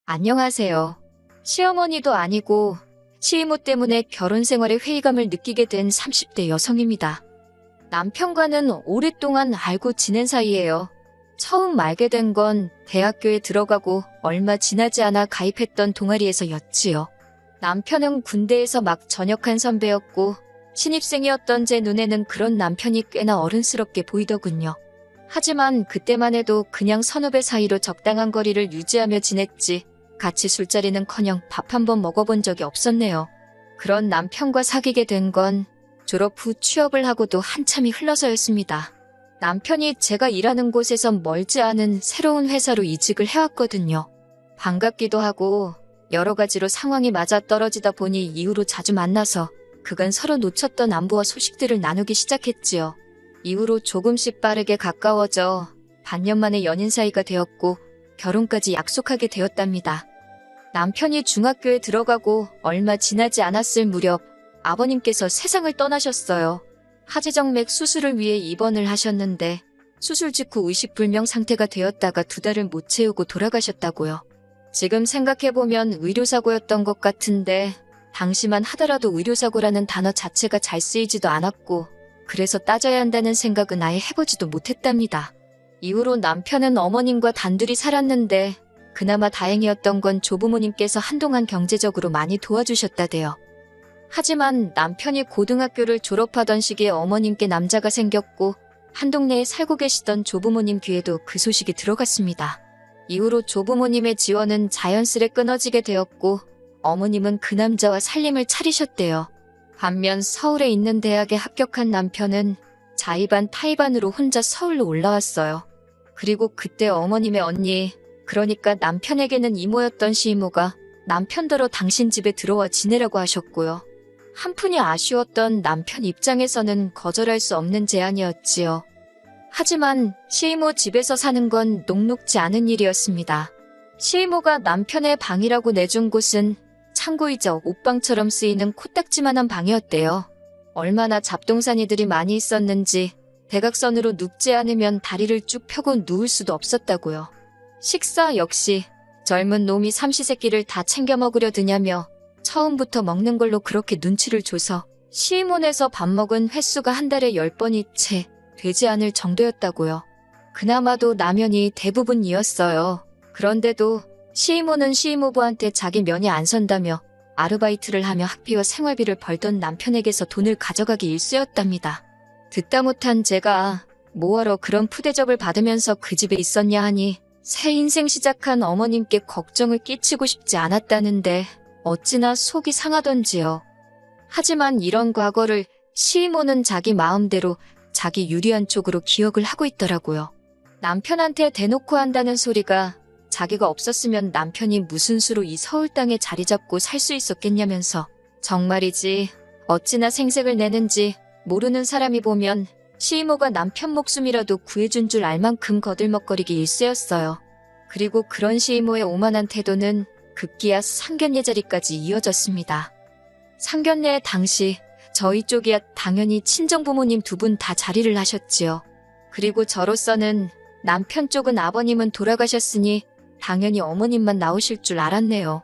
안녕하세요. 시어머니도 아니고 시이모 때문에 결혼 생활에 회의감을 느끼게 된 30대 여성입니다. 남편과는 오랫동안 알고 지낸 사이예요. 처음 알게 된 건 대학교에 들어가고 얼마 지나지 않아 가입했던 동아리에서였지요. 남편은 군대에서 막 전역한 선배였고 신입생이었던 제 눈에는 그런 남편이 꽤나 어른스럽게 보이더군요. 하지만 그때만 해도 그냥 선후배 사이로 적당한 거리를 유지하며 지냈지 같이 술자리는커녕 밥 한 번 먹어본 적이 없었네요. 그런 남편과 사귀게 된 건 졸업 후 취업을 하고도 한참이 흘러서였습니다. 남편이 제가 일하는 곳에서 멀지 않은 새로운 회사로 이직을 해왔거든요. 반갑기도 하고 여러 가지로 상황이 맞아떨어지다 보니 이후로 자주 만나서 그간 서로 놓쳤던 안부와 소식들을 나누기 시작했지요. 이후로 조금씩 빠르게 가까워져 반년 만에 연인 사이가 되었고 결혼까지 약속하게 되었답니다. 남편이 중학교에 들어가고 얼마 지나지 않았을 무렵 아버님께서 세상을 떠나셨어요. 하지정맥 수술을 위해 입원을 하셨는데 수술 직후 의식불명 상태가 되었다가 2달을 못 채우고 돌아가셨다고요. 지금 생각해보면 의료사고였던 것 같은데 당시만 하더라도 의료사고라는 단어 자체가 잘 쓰이지도 않았고 그래서 따져야 한다는 생각은 아예 해보지도 못했답니다. 이후로 남편은 어머님과 단둘이 살았는데 그나마 다행이었던 건 조부모님께서 한동안 경제적으로 많이 도와주셨다대요. 하지만 남편이 고등학교를 졸업하던 시기에 어머님께 남자가 생겼고 한 동네에 살고 계시던 조부모님 귀에도 그 소식이 들어갔습니다. 이후로 조부모님의 지원은 자연스레 끊어지게 되었고 어머님은 그 남자와 살림을 차리셨대요. 반면 서울에 있는 대학에 합격한 남편은 자의반 타의반으로 혼자 서울로 올라왔어요. 그리고 그때 어머님의 언니, 그러니까 남편에게는 이모였던 시이모가 남편더러 당신 집에 들어와 지내라고 하셨고요. 한푼이 아쉬웠던 남편 입장에서는 거절할 수 없는 제안이었지요. 하지만 시이모 집에서 사는 건 녹록지 않은 일이었습니다. 시이모가 남편의 방이라고 내준 곳은 창고이자 옷방처럼 쓰이는 코딱지만한 방이었대요. 얼마나 잡동사니들이 많이 있었는지 대각선으로 눕지 않으면 다리를 쭉 펴고 누울 수도 없었다고요. 식사 역시 젊은 놈이 삼시세끼를 다 챙겨 먹으려 드냐며 처음부터 먹는 걸로 그렇게 눈치를 줘서 시이몬에서 밥 먹은 횟수가 한 달에 10번이 채 되지 않을 정도였다고요. 그나마도 라면이 대부분이었어요. 그런데도 시이모는 시이모부한테 자기 면이 안 선다며 아르바이트를 하며 학비와 생활비를 벌던 남편에게서 돈을 가져가기 일쑤였답니다. 듣다 못한 제가 뭐하러 그런 푸대접을 받으면서 그 집에 있었냐 하니 새 인생 시작한 어머님께 걱정을 끼치고 싶지 않았다는데 어찌나 속이 상하던지요. 하지만 이런 과거를 시이모는 자기 마음대로 자기 유리한 쪽으로 기억을 하고 있더라고요. 남편한테 대놓고 한다는 소리가 자기가 없었으면 남편이 무슨 수로 이 서울 땅에 자리 잡고 살 수 있었겠냐면서 정말이지 어찌나 생색을 내는지 모르는 사람이 보면 시이모가 남편 목숨이라도 구해준 줄 알 만큼 거들먹거리기 일쑤였어요. 그리고 그런 시이모의 오만한 태도는 급기야 상견례 자리까지 이어졌습니다. 상견례 당시 저희 쪽이야 당연히 친정부모님 2분 다 자리를 하셨지요. 그리고 저로서는 남편 쪽은 아버님은 돌아가셨으니 당연히 어머님만 나오실 줄 알았네요.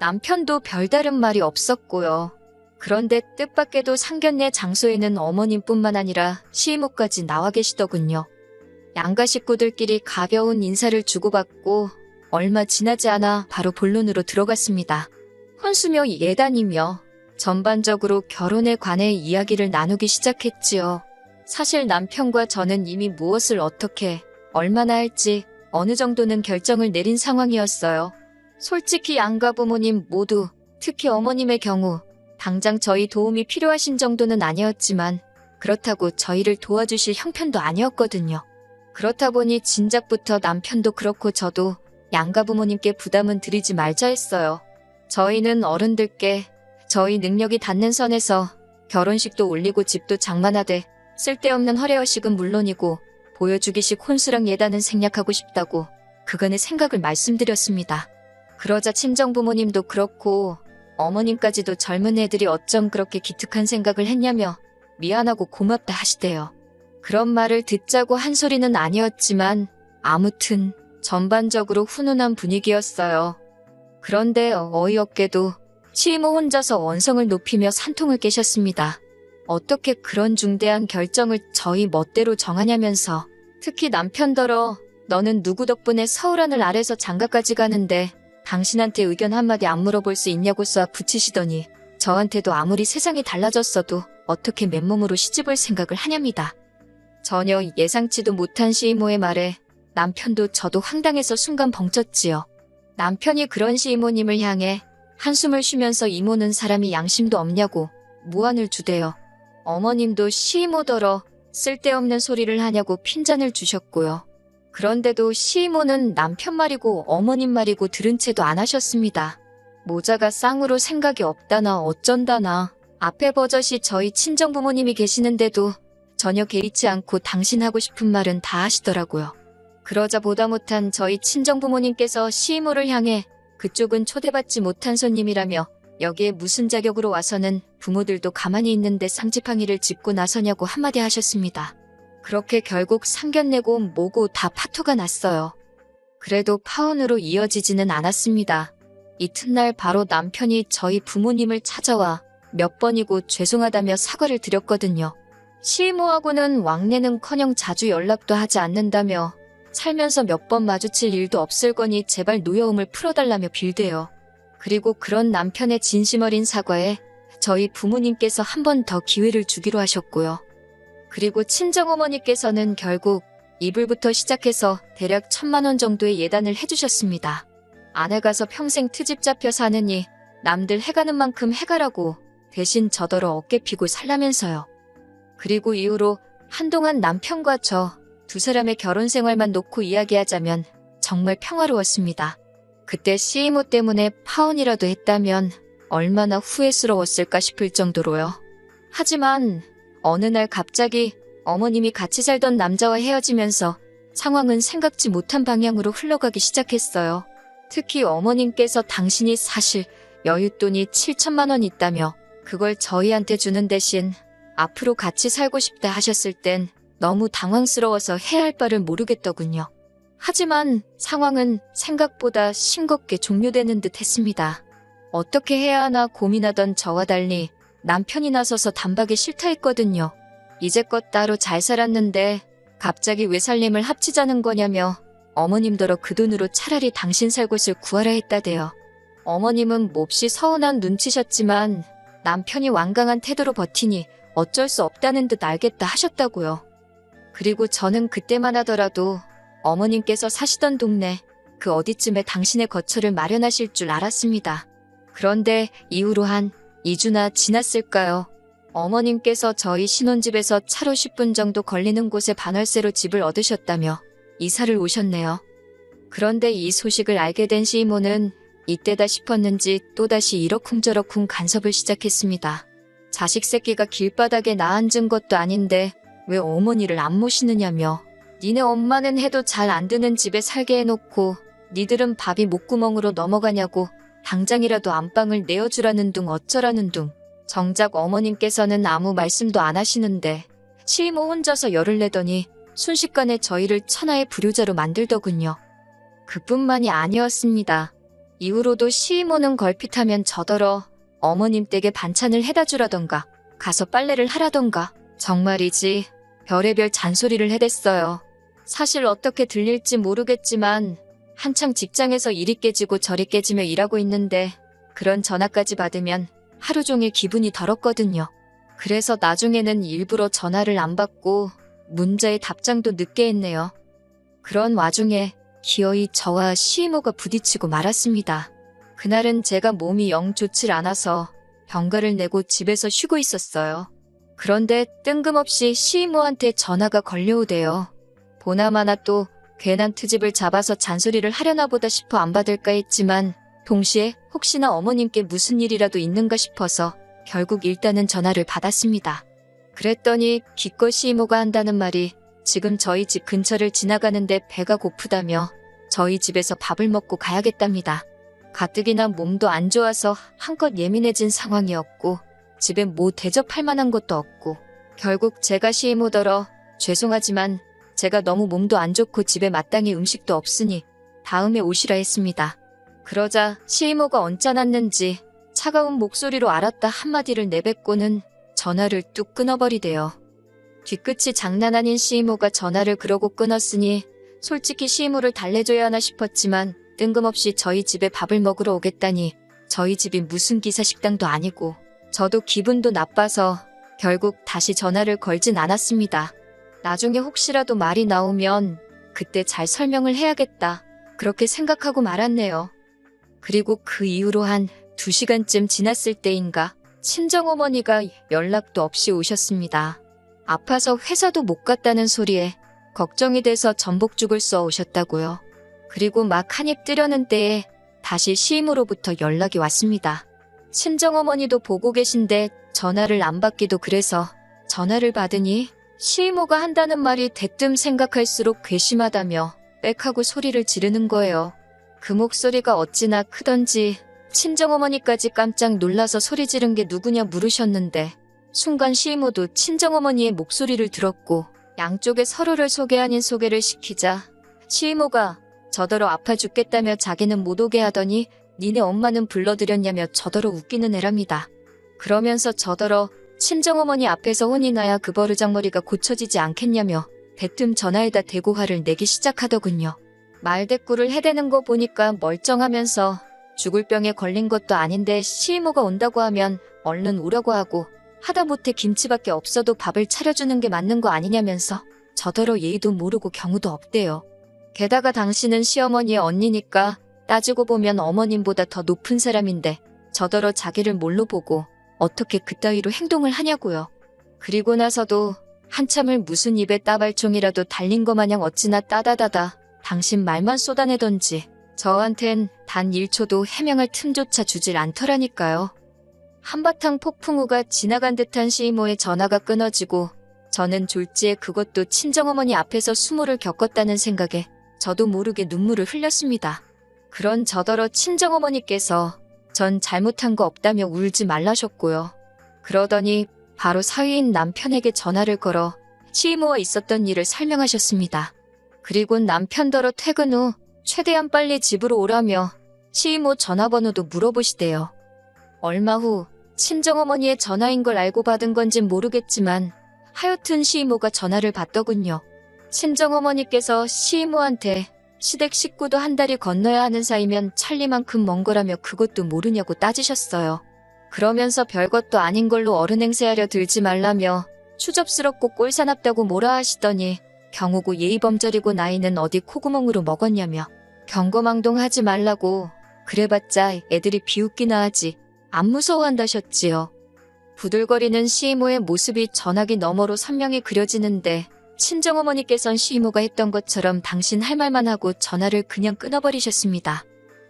남편도 별다른 말이 없었고요. 그런데 뜻밖에도 상견례 장소에는 어머님뿐만 아니라 시이모까지 나와 계시더군요. 양가 식구들끼리 가벼운 인사를 주고받고 얼마 지나지 않아 바로 본론으로 들어갔습니다. 혼수며 예단이며 전반적으로 결혼에 관해 이야기를 나누기 시작했지요. 사실 남편과 저는 이미 무엇을 어떻게 얼마나 할지 어느 정도는 결정을 내린 상황이었어요. 솔직히 양가 부모님 모두, 특히 어머님의 경우 당장 저희 도움이 필요하신 정도는 아니었지만 그렇다고 저희를 도와주실 형편도 아니었거든요. 그렇다 보니 진작부터 남편도 그렇고 저도 양가 부모님께 부담은 드리지 말자 했어요. 저희는 어른들께 저희 능력이 닿는 선에서 결혼식도 올리고 집도 장만하되 쓸데없는 허례허식은 물론이고 보여주기식 혼수랑 예단은 생략하고 싶다고 그간의 생각을 말씀드렸습니다. 그러자 친정부모님도 그렇고 어머님까지도 젊은 애들이 어쩜 그렇게 기특한 생각을 했냐며 미안하고 고맙다 하시대요. 그런 말을 듣자고 한 소리는 아니었지만 아무튼 전반적으로 훈훈한 분위기였어요. 그런데 어이없게도 시이모 혼자서 원성을 높이며 산통을 깨셨습니다. 어떻게 그런 중대한 결정을 저희 멋대로 정하냐면서, 특히 남편더러 너는 누구 덕분에 서울 하늘 아래서 장가까지 가는데 당신한테 의견 한마디 안 물어볼 수 있냐고 쏘아 붙이시더니 저한테도 아무리 세상이 달라졌어도 어떻게 맨몸으로 시집올 생각을 하냐입니다. 전혀 예상치도 못한 시이모의 말에 남편도 저도 황당해서 순간 벙쪘지요. 남편이 그런 시이모님을 향해 한숨을 쉬면서 이모는 사람이 양심도 없냐고 무안을 주대요. 어머님도 시이모더러 쓸데없는 소리를 하냐고 핀잔을 주셨고요. 그런데도 시이모는 남편 말이고 어머님 말이고 들은 채도 안 하셨습니다. 모자가 쌍으로 생각이 없다나 어쩐다나 앞에 버젓이 저희 친정부모님이 계시는데도 전혀 개의치 않고 당신 하고 싶은 말은 다 하시더라고요. 그러자 보다 못한 저희 친정부모님께서 시이모를 향해 그쪽은 초대받지 못한 손님이라며 여기에 무슨 자격으로 와서는 부모들도 가만히 있는데 쌍지팡이를 짚고 나서냐고 한마디 하셨습니다. 그렇게 결국 상견례고 뭐고 다 파토가 났어요. 그래도 파혼으로 이어지지는 않았습니다. 이튿날 바로 남편이 저희 부모님을 찾아와 몇 번이고 죄송하다며 사과를 드렸거든요. 시이모하고는 왕래는커녕 자주 연락도 하지 않는다며 살면서 몇 번 마주칠 일도 없을 거니 제발 노여움을 풀어달라며 빌대요. 그리고 그런 남편의 진심 어린 사과에 저희 부모님께서 한 번 더 기회를 주기로 하셨고요. 그리고 친정어머니께서는 결국 이불부터 시작해서 대략 1,000만 원 정도의 예단을 해주셨습니다. 아내 가서 평생 트집 잡혀 사느니 남들 해가는 만큼 해가라고 대신 저더러 어깨 피고 살라면서요. 그리고 이후로 한동안 남편과 저 두 사람의 결혼 생활만 놓고 이야기하자면 정말 평화로웠습니다. 그때 시이모 때문에 파혼이라도 했다면 얼마나 후회스러웠을까 싶을 정도로요. 하지만 어느 날 갑자기 어머님이 같이 살던 남자와 헤어지면서 상황은 생각지 못한 방향으로 흘러가기 시작했어요. 특히 어머님께서 당신이 사실 여윳돈이 7천만 원 있다며 그걸 저희한테 주는 대신 앞으로 같이 살고 싶다 하셨을 땐 너무 당황스러워서 해야 할 바를 모르겠더군요. 하지만 상황은 생각보다 싱겁게 종료되는 듯 했습니다. 어떻게 해야 하나 고민하던 저와 달리 남편이 나서서 단박에 싫다 했거든요. 이제껏 따로 잘 살았는데 갑자기 왜 살림을 합치자는 거냐며 어머님더러 그 돈으로 차라리 당신 살 곳을 구하라 했다대요. 어머님은 몹시 서운한 눈치셨지만 남편이 완강한 태도로 버티니 어쩔 수 없다는 듯 알겠다 하셨다고요. 그리고 저는 그때만 하더라도 어머님께서 사시던 동네 그 어디쯤에 당신의 거처를 마련하실 줄 알았습니다. 그런데 이후로 한 2주나 지났을까요? 어머님께서 저희 신혼집에서 차로 10분 정도 걸리는 곳에 반월세로 집을 얻으셨다며 이사를 오셨네요. 그런데 이 소식을 알게 된 시이모는 이때다 싶었는지 또다시 이러쿵저러쿵 간섭을 시작했습니다. 자식 새끼가 길바닥에 나앉은 것도 아닌데 왜 어머니를 안 모시느냐며 니네 엄마는 해도 잘 안 드는 집에 살게 해놓고 니들은 밥이 목구멍으로 넘어가냐고 당장이라도 안방을 내어주라는 둥 어쩌라는 둥. 정작 어머님께서는 아무 말씀도 안 하시는데 시이모 혼자서 열을 내더니 순식간에 저희를 천하의 불효자로 만들더군요. 그뿐만이 아니었습니다. 이후로도 시이모는 걸핏하면 저더러 어머님 댁에 반찬을 해다 주라던가 가서 빨래를 하라던가 정말이지 별의별 잔소리를 해댔어요. 사실 어떻게 들릴지 모르겠지만 한창 직장에서 이리 깨지고 저리 깨지며 일하고 있는데 그런 전화까지 받으면 하루 종일 기분이 더럽거든요. 그래서 나중에는 일부러 전화를 안 받고 문자에 답장도 늦게 했네요. 그런 와중에 기어이 저와 시이모가 부딪히고 말았습니다. 그날은 제가 몸이 영 좋질 않아서 병가를 내고 집에서 쉬고 있었어요. 그런데 뜬금없이 시이모한테 전화가 걸려오대요. 보나마나 또 괜한 트집을 잡아서 잔소리를 하려나 보다 싶어 안 받을까 했지만 동시에 혹시나 어머님께 무슨 일이라도 있는가 싶어서 결국 일단은 전화를 받았습니다. 그랬더니 기껏 시이모가 한다는 말이 지금 저희 집 근처를 지나가는데 배가 고프다며 저희 집에서 밥을 먹고 가야겠답니다. 가뜩이나 몸도 안 좋아서 한껏 예민해진 상황이었고 집에 뭐 대접할 만한 것도 없고 결국 제가 시이모더러 죄송하지만 제가 너무 몸도 안 좋고 집에 마땅히 음식도 없으니 다음에 오시라 했습니다. 그러자 시이모가 언짢았는지 차가운 목소리로 알았다 한마디를 내뱉고는 전화를 뚝 끊어버리대요. 뒤끝이 장난 아닌 시이모가 전화를 그러고 끊었으니 솔직히 시이모를 달래줘야 하나 싶었지만 뜬금없이 저희 집에 밥을 먹으러 오겠다니 저희 집이 무슨 기사식당도 아니고 저도 기분도 나빠서 결국 다시 전화를 걸진 않았습니다. 나중에 혹시라도 말이 나오면 그때 잘 설명을 해야겠다. 그렇게 생각하고 말았네요. 그리고 그 이후로 한 2시간쯤 지났을 때인가 친정어머니가 연락도 없이 오셨습니다. 아파서 회사도 못 갔다는 소리에 걱정이 돼서 전복죽을 써 오셨다고요. 그리고 막 한입 뜨려는 때에 다시 시임으로부터 연락이 왔습니다. 친정어머니도 보고 계신데 전화를 안 받기도 그래서 전화를 받으니 시이모가 한다는 말이 대뜸 생각할수록 괘씸하다며 빽하고 소리를 지르는 거예요. 그 목소리가 어찌나 크던지 친정어머니까지 깜짝 놀라서 소리 지른 게 누구냐 물으셨는데 순간 시이모도 친정어머니의 목소리를 들었고 양쪽에 서로를 소개 아닌 소개를 시키자 시이모가 저더러 아파 죽겠다며 자기는 못 오게 하더니 니네 엄마는 불러들였냐며 저더러 웃기는 애랍니다. 그러면서 저더러 친정어머니 앞에서 혼이 나야 그 버르장머리가 고쳐지지 않겠냐며 대뜸 전화에다 대고 화를 내기 시작하더군요. 말대꾸를 해대는 거 보니까 멀쩡하면서 죽을 병에 걸린 것도 아닌데 시이모가 온다고 하면 얼른 오려고 하고 하다못해 김치밖에 없어도 밥을 차려주는 게 맞는 거 아니냐면서 저더러 예의도 모르고 경우도 없대요. 게다가 당신은 시어머니의 언니니까 따지고 보면 어머님보다 더 높은 사람인데 저더러 자기를 뭘로 보고 어떻게 그따위로 행동을 하냐고요. 그리고 나서도 한참을 무슨 입에 따발총이라도 달린 거 마냥 어찌나 따다다다 당신 말만 쏟아내던지 저한텐 단 1초도 해명할 틈조차 주질 않더라니까요. 한바탕 폭풍우가 지나간 듯한 시이모의 전화가 끊어지고 저는 졸지에 그것도 친정어머니 앞에서 수모를 겪었다는 생각에 저도 모르게 눈물을 흘렸습니다. 그런 저더러 친정어머니께서 전 잘못한 거 없다며 울지 말라셨고요. 그러더니 바로 사위인 남편에게 전화를 걸어 시이모와 있었던 일을 설명하셨습니다. 그리고 남편더러 퇴근 후 최대한 빨리 집으로 오라며 시이모 전화번호도 물어보시대요. 얼마 후 친정어머니의 전화인 걸 알고 받은 건진 모르겠지만 하여튼 시이모가 전화를 받더군요. 친정어머니께서 시이모한테 시댁 식구도 한 달이 건너야 하는 사이면 천리만큼 먼 거라며 그것도 모르냐고 따지셨어요. 그러면서 별것도 아닌 걸로 어른 행세하려 들지 말라며 추접스럽고 꼴사납다고 뭐라 하시더니 경우고 예의범절이고 나이는 어디 콧구멍으로 먹었냐며 경거망동하지 말라고 그래봤자 애들이 비웃기나 하지 안 무서워한다셨지요. 부들거리는 시이모의 모습이 전화기 너머로 선명히 그려지는데 친정어머니께선 시이모가 했던 것처럼 당신 할 말만 하고 전화를 그냥 끊어버리셨습니다.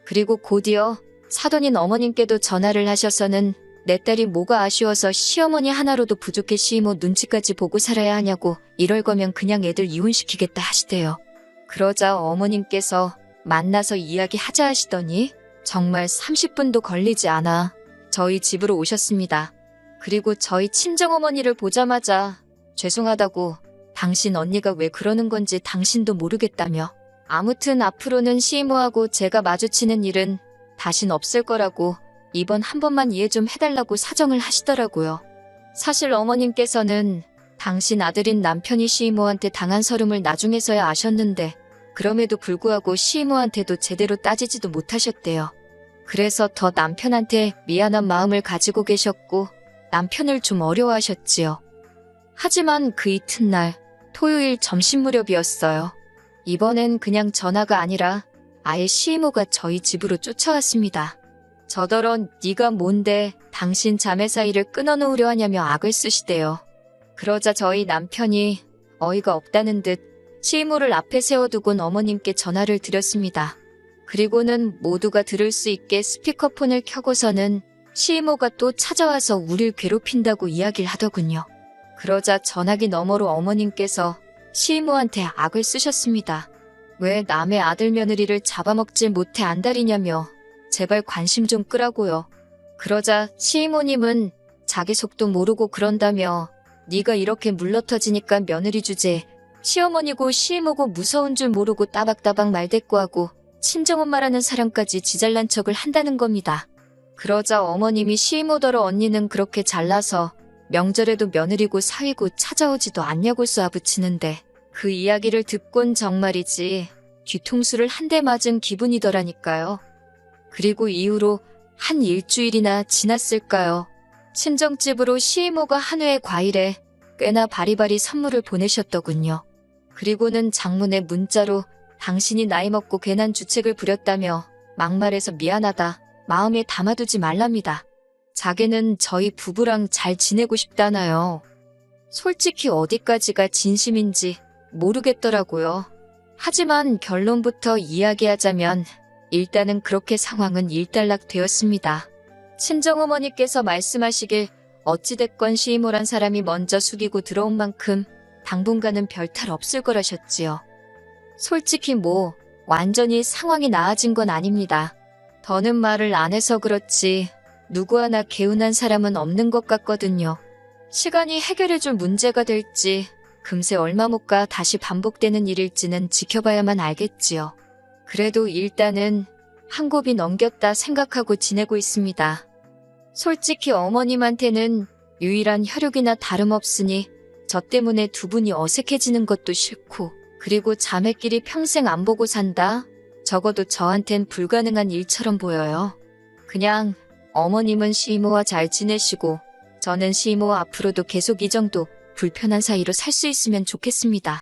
그리고 곧이어 사돈인 어머님께도 전화를 하셔서는 내 딸이 뭐가 아쉬워서 시어머니 하나로도 부족해 시이모 눈치까지 보고 살아야 하냐고 이럴 거면 그냥 애들 이혼시키겠다 하시대요. 그러자 어머님께서 만나서 이야기하자 하시더니 정말 30분도 걸리지 않아 저희 집으로 오셨습니다. 그리고 저희 친정어머니를 보자마자 죄송하다고 당신 언니가 왜 그러는 건지 당신도 모르겠다며 아무튼 앞으로는 시이모하고 제가 마주치는 일은 다신 없을 거라고 이번 한 번만 이해 좀 해달라고 사정을 하시더라고요. 사실 어머님께서는 당신 아들인 남편이 시이모한테 당한 서름을 나중에서야 아셨는데 그럼에도 불구하고 시이모한테도 제대로 따지지도 못하셨대요. 그래서 더 남편한테 미안한 마음을 가지고 계셨고 남편을 좀 어려워하셨지요. 하지만 그 이튿날 토요일 점심 무렵이었어요. 이번엔 그냥 전화가 아니라 아예 시이모가 저희 집으로 쫓아왔습니다. 저더러 네가 뭔데 당신 자매 사이를 끊어놓으려 하냐며 악을 쓰시대요. 그러자 저희 남편이 어이가 없다는 듯 시이모를 앞에 세워두곤 어머님께 전화를 드렸습니다. 그리고는 모두가 들을 수 있게 스피커폰을 켜고서는 시이모가 또 찾아와서 우릴 괴롭힌다고 이야기를 하더군요. 그러자 전화기 너머로 어머님께서 시이모한테 악을 쓰셨습니다. 왜 남의 아들 며느리를 잡아먹질 못해 안달이냐며 제발 관심 좀 끄라고요. 그러자 시이모님은 자기 속도 모르고 그런다며 네가 이렇게 물러터지니까 며느리 주제 시어머니고 시이모고 무서운 줄 모르고 따박따박 말대꾸하고 친정엄마라는 사람까지 지잘난 척을 한다는 겁니다. 그러자 어머님이 시imo더러 언니는 그렇게 잘나서 명절에도 며느리고 사위고 찾아오지도 않냐고 쏘아붙이는데 그 이야기를 듣곤 정말이지 뒤통수를 한 대 맞은 기분이더라니까요. 그리고 이후로 한 일주일이나 지났을까요? 친정집으로 시이모가 한 회의 과일에 꽤나 바리바리 선물을 보내셨더군요. 그리고는 장문의 문자로 당신이 나이 먹고 괜한 주책을 부렸다며 막말해서 미안하다, 마음에 담아두지 말랍니다. 자기는 저희 부부랑 잘 지내고 싶다나요. 솔직히 어디까지가 진심인지 모르겠더라고요. 하지만 결론부터 이야기하자면 일단은 그렇게 상황은 일단락 되었습니다. 친정어머니께서 말씀하시길 어찌됐건 시이모란 사람이 먼저 숙이고 들어온 만큼 당분간은 별탈 없을 거라셨지요. 솔직히 완전히 상황이 나아진 건 아닙니다. 더는 말을 안 해서 그렇지 누구 하나 개운한 사람은 없는 것 같거든요. 시간이 해결해줄 문제가 될지 금세 얼마 못 가 다시 반복되는 일일지는 지켜봐야만 알겠지요. 그래도 일단은 한 곱이 넘겼다 생각하고 지내고 있습니다. 솔직히 어머님한테는 유일한 혈육이나 다름없으니 저 때문에 두 분이 어색해지는 것도 싫고 그리고 자매끼리 평생 안 보고 산다? 적어도 저한텐 불가능한 일처럼 보여요. 그냥 어머님은 시이모와 잘 지내시고 저는 시이모와 앞으로도 계속 이 정도 불편한 사이로 살 수 있으면 좋겠습니다.